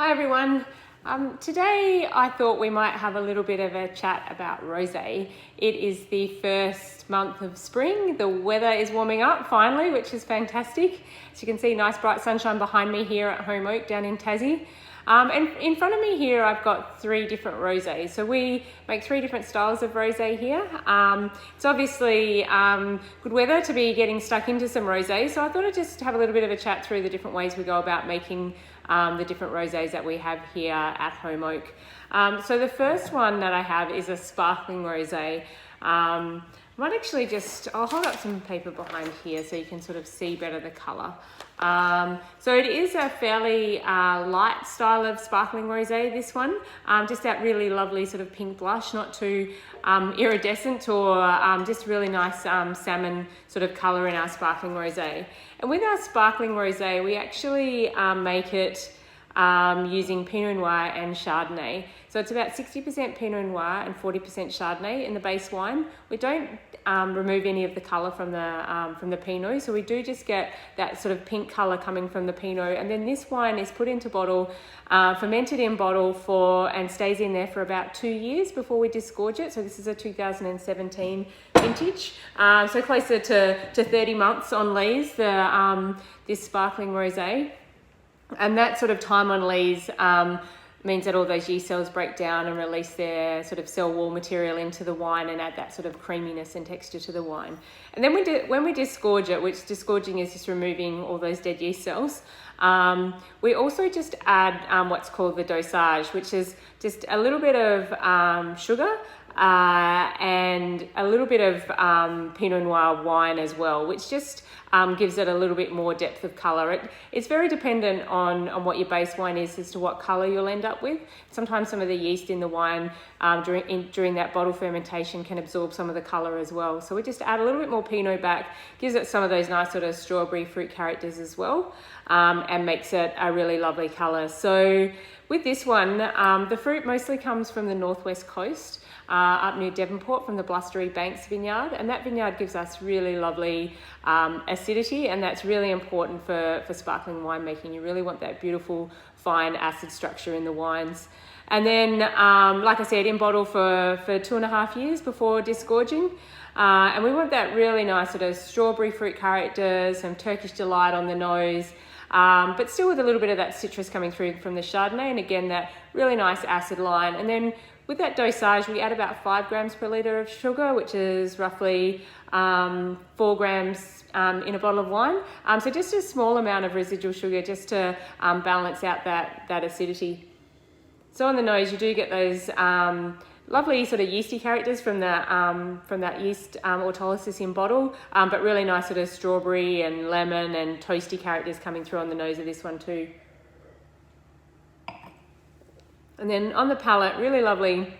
Hi everyone. Today I thought we might have a little bit of a chat about rosé. It is the first month of spring. The weather is warming up finally, which is fantastic. As you can see, nice bright sunshine behind me here at Home Oak down in Tassie. And in front of me here, I've got 3 different rosés. So we make 3 different styles of rosé here. It's obviously good weather to be getting stuck into some rosé. So I thought I'd just have a little bit of a chat through the different ways we go about making the different rosés that we have here at Home Oak. So the first one that I have is a sparkling rosé. I might actually I'll hold up some paper behind here so you can sort of see better the colour. So it is a fairly light style of sparkling rosé, this one. Just that really lovely sort of pink blush, not too iridescent or just really nice salmon sort of colour in our sparkling rosé. And with our sparkling rosé, we actually make it using Pinot Noir and Chardonnay. So it's about 60% Pinot Noir and 40% Chardonnay in the base wine. We don't remove any of the colour from the Pinot, so we do just get that sort of pink colour coming from the Pinot. And then this wine is put into bottle, fermented in bottle and stays in there for about 2 years before we disgorge it. So this is a 2017 vintage, so closer to 30 months on lees, this sparkling rosé. And that sort of time on lees means that all those yeast cells break down and release their sort of cell wall material into the wine and add that sort of creaminess and texture to the wine. And then when we disgorge it, which disgorging is just removing all those dead yeast cells, we also just add what's called the dosage, which is just a little bit of sugar and a little bit of Pinot Noir wine as well, which just gives it a little bit more depth of colour. It's very dependent on what your base wine is as to what colour you'll end up with. Sometimes some of the yeast in the wine during that bottle fermentation can absorb some of the colour as well. So we just add a little bit more Pinot back, gives it some of those nice sort of strawberry fruit characters as well, and makes it a really lovely colour. So with this one, the fruit mostly comes from the northwest coast, up near Devonport from the Blustery Banks vineyard, and that vineyard gives us really lovely acidity, and that's really important for sparkling winemaking. You really want that beautiful fine acid structure in the wines. And then, like I said, in bottle for 2.5 years before disgorging. And we want that really nice sort of strawberry fruit characters, some Turkish delight on the nose, but still with a little bit of that citrus coming through from the Chardonnay, and again, that really nice acid line. And then with that dosage, we add about 5 grams per litre of sugar, which is roughly 4 grams in a bottle of wine. So just a small amount of residual sugar just to balance out that acidity. So on the nose, you do get those lovely sort of yeasty characters from that yeast autolysis in bottle, but really nice sort of strawberry and lemon and toasty characters coming through on the nose of this one too. And then on the palate, really lovely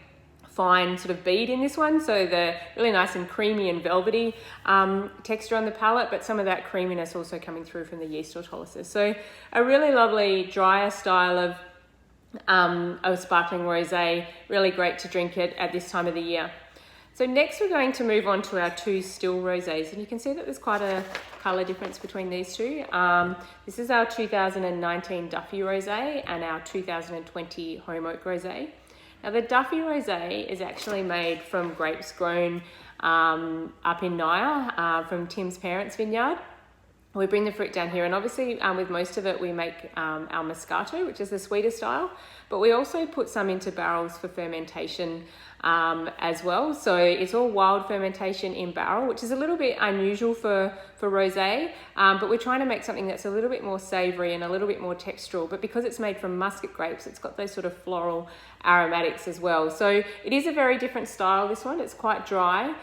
fine sort of bead in this one. So the really nice and creamy and velvety texture on the palate, but some of that creaminess also coming through from the yeast autolysis. So a really lovely drier style of sparkling rosé, really great to drink it at this time of the year. So next we're going to move on to our 2 still rosés, and you can see that there's quite a colour difference between these two. This is our 2019 Duffy Rosé and our 2020 Home Oak Rosé. Now the Duffy Rosé is actually made from grapes grown up in Naya from Tim's parents' vineyard. We bring the fruit down here, and obviously with most of it we make our Moscato, which is the sweeter style, but we also put some into barrels for fermentation as well. So it's all wild fermentation in barrel, which is a little bit unusual for rosé, but we're trying to make something that's a little bit more savoury and a little bit more textural, but because it's made from muscat grapes, it's got those sort of floral aromatics as well. So it is a very different style, this one. It's quite dry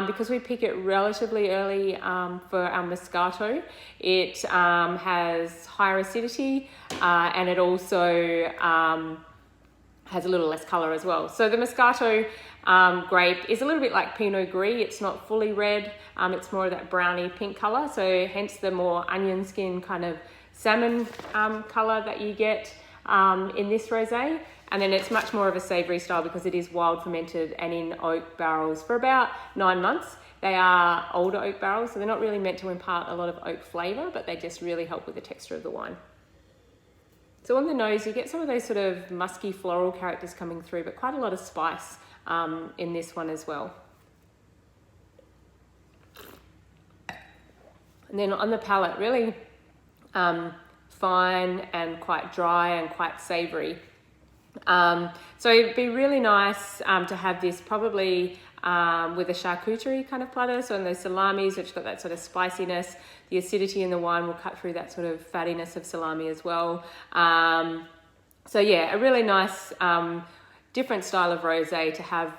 because we pick it relatively early for our Moscato. It has higher acidity and it also has a little less colour as well. So the Moscato grape is a little bit like Pinot Gris. It's not fully red, it's more of that browny pink colour, so hence the more onion skin kind of salmon colour that you get in this rosé. And then it's much more of a savoury style because it is wild fermented and in oak barrels for about 9 months. They are older oak barrels, so they're not really meant to impart a lot of oak flavour, but they just really help with the texture of the wine. So on the nose, you get some of those sort of musky floral characters coming through, but quite a lot of spice in this one as well. And then on the palate, really fine and quite dry and quite savoury. So it'd be really nice to have this probably with a charcuterie kind of platter. So on those salamis, which got that sort of spiciness, the acidity in the wine will cut through that sort of fattiness of salami as well. So yeah, a really nice different style of rosé to have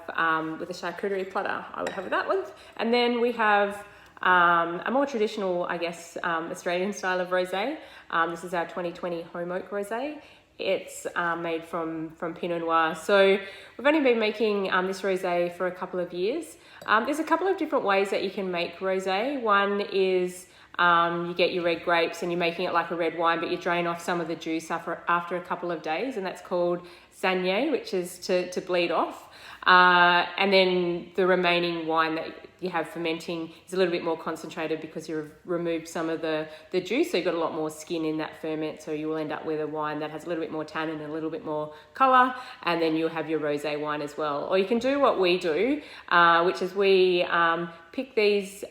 with a charcuterie platter. I would have that one. And then we have a more traditional, I guess, Australian style of rosé. This is our 2020 Home Oak Rosé. It's made from Pinot Noir. So we've only been making this rosé for a couple of years. There's a couple of different ways that you can make rosé. One is you get your red grapes and you're making it like a red wine, but you drain off some of the juice after a couple of days, and that's called saignée, which is to bleed off. And then the remaining wine that you have fermenting is a little bit more concentrated because you've removed some of the juice, so you've got a lot more skin in that ferment, so you will end up with a wine that has a little bit more tannin and a little bit more colour, and then you'll have your rosé wine as well. Or you can do what we do, which is we pick these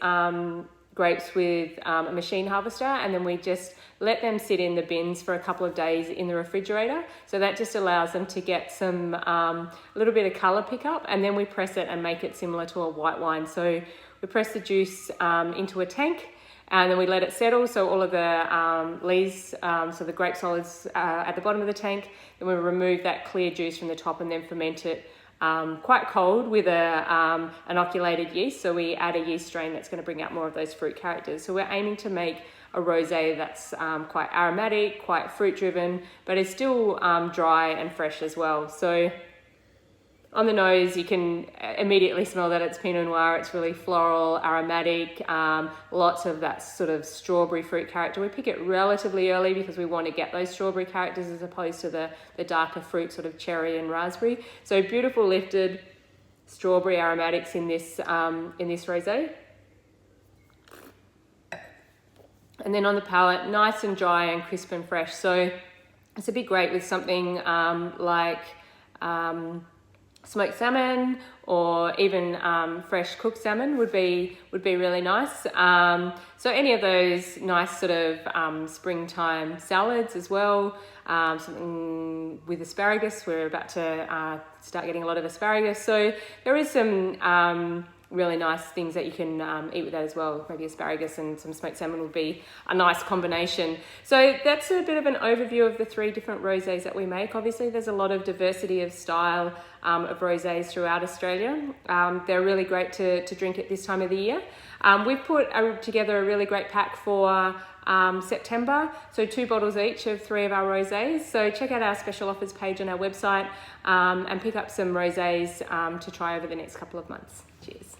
grapes with a machine harvester, and then we just let them sit in the bins for a couple of days in the refrigerator. So that just allows them to get some a little bit of colour pickup, and then we press it and make it similar to a white wine. So we press the juice into a tank, and then we let it settle, so all of the lees, so the grape solids at the bottom of the tank. Then we remove that clear juice from the top and then ferment it quite cold with a inoculated yeast. So we add a yeast strain that's going to bring out more of those fruit characters. So we're aiming to make a rosé that's quite aromatic, quite fruit driven, but it's still dry and fresh as well. So on the nose, you can immediately smell that it's Pinot Noir. It's really floral, aromatic, lots of that sort of strawberry fruit character. We pick it relatively early because we want to get those strawberry characters as opposed to the darker fruit, sort of cherry and raspberry. So beautiful lifted strawberry aromatics in this rosé. And then on the palate, nice and dry and crisp and fresh. So it's a bit great with something like smoked salmon, or even fresh cooked salmon would be really nice. So any of those nice sort of springtime salads as well. Something with asparagus. We're about to start getting a lot of asparagus. So there is some really nice things that you can eat with that as well. Maybe asparagus and some smoked salmon would be a nice combination. So that's a bit of an overview of the 3 different rosés that we make. Obviously there's a lot of diversity of style of rosés throughout Australia. They're really great to drink at this time of the year. We've put together a really great pack for September, so 2 bottles each of 3 of our rosés. So check out our special offers page on our website and pick up some rosés to try over the next couple of months. Cheers.